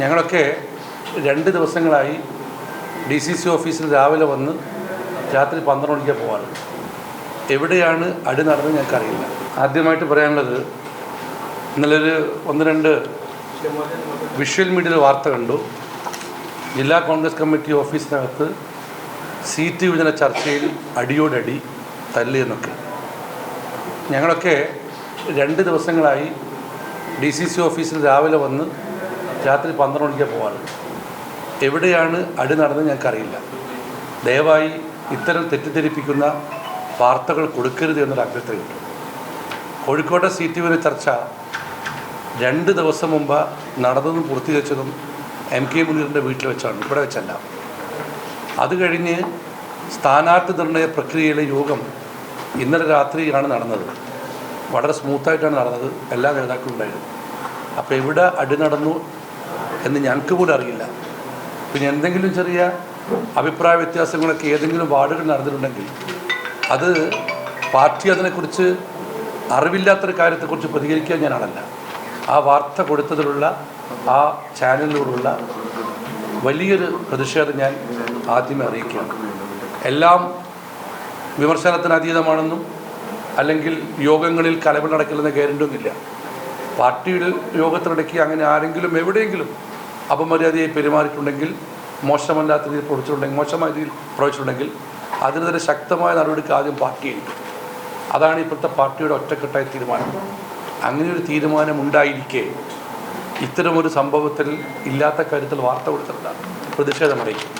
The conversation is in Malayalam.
ഞങ്ങളൊക്കെ 2 ദിവസങ്ങളായി DCC ഓഫീസിൽ രാവിലെ വന്ന് രാത്രി 12 മണിക്ക് പോകാറുണ്ട്. എവിടെയാണ് അടി നടന്നത് ഞങ്ങൾക്കറിയില്ല. ആദ്യമായിട്ട് പറയാനുള്ളത്, ഇന്നലെ ഒരു 1-2 വിഷ്വൽ മീഡിയയിൽ വാർത്ത കണ്ടു. ജില്ലാ കോൺഗ്രസ് കമ്മിറ്റി ഓഫീസിനകത്ത് സീറ്റ് വിഭജന ചർച്ചയിൽ അടിയോടടി തല്ല് എന്നൊക്കെ. ഞങ്ങളൊക്കെ 2 ദിവസങ്ങളായി DCC ഓഫീസിൽ രാവിലെ വന്ന് രാത്രി 12 മണിക്ക് പോകാറുണ്ട്. എവിടെയാണ് അടി നടന്നത് ഞങ്ങൾക്കറിയില്ല. ദയവായി ഇത്തരം തെറ്റിദ്ധരിപ്പിക്കുന്ന വാർത്തകൾ കൊടുക്കരുത് എന്നൊരു അഭ്യർത്ഥനയുണ്ട്. കോഴിക്കോട്ടെ സീറ്റ് വിഭജന ചർച്ച 2 ദിവസം മുമ്പ് നടന്നതും പൂർത്തീകരിച്ചതും MK മുനീറിൻ്റെ വീട്ടിൽ വെച്ചാണ്, ഇവിടെ വെച്ചല്ല. അത് കഴിഞ്ഞ് സ്ഥാനാർത്ഥി നിർണയ പ്രക്രിയയിലെ യോഗം ഇന്നലെ രാത്രിയാണ് നടന്നത്. വളരെ സ്മൂത്തായിട്ടാണ് നടന്നത്. എല്ലാ നേതാക്കളും ഉണ്ടായിരുന്നു. അപ്പോൾ എവിടെ അടി നടന്നു എന്ന് ഞങ്ങൾക്ക് പോലും അറിയില്ല. പിന്നെ എന്തെങ്കിലും ചെറിയ അഭിപ്രായ വ്യത്യാസങ്ങളൊക്കെ ഏതെങ്കിലും വാർഡുകൾ നടന്നിട്ടുണ്ടെങ്കിൽ അത് പാർട്ടി അതിനെക്കുറിച്ച് അറിവില്ലാത്തൊരു കാര്യത്തെക്കുറിച്ച് പ്രതികരിക്കാൻ ഞാനാണല്ല. ആ വാർത്ത കൊടുത്തതിലുള്ള ആ ചാനലിലൂടെയുള്ള വലിയൊരു പ്രതിഷേധം ഞാൻ ആദ്യമേ അറിയിക്കുകയാണ്. എല്ലാം വിമർശനത്തിന് അതീതമാണെന്നും അല്ലെങ്കിൽ യോഗങ്ങളിൽ കലവ നടക്കില്ലെന്ന ഗ്യാരണ്ടിയൊന്നുമില്ല. പാർട്ടിയുടെ യോഗത്തിനിടയ്ക്ക് അങ്ങനെ ആരെങ്കിലും എവിടെയെങ്കിലും അപമര്യാദയായി പെരുമാറിയിട്ടുണ്ടെങ്കിൽ, മോശമായ രീതിയിൽ പ്രവർത്തിച്ചിട്ടുണ്ടെങ്കിൽ അതിനെതിരെ ശക്തമായ നടപടിക്ക് ആദ്യം പാർട്ടി എടുക്കും. അതാണ് ഇപ്പോഴത്തെ പാർട്ടിയുടെ ഒറ്റക്കെട്ടായ തീരുമാനം. അങ്ങനെയൊരു തീരുമാനം ഉണ്ടായിരിക്കെ ഇത്തരമൊരു സംഭവത്തിൽ ഇല്ലാത്ത കാര്യത്തിൽ വാർത്ത കൊടുത്തിട്ടുള്ള പ്രതിഷേധമറിയിക്കും.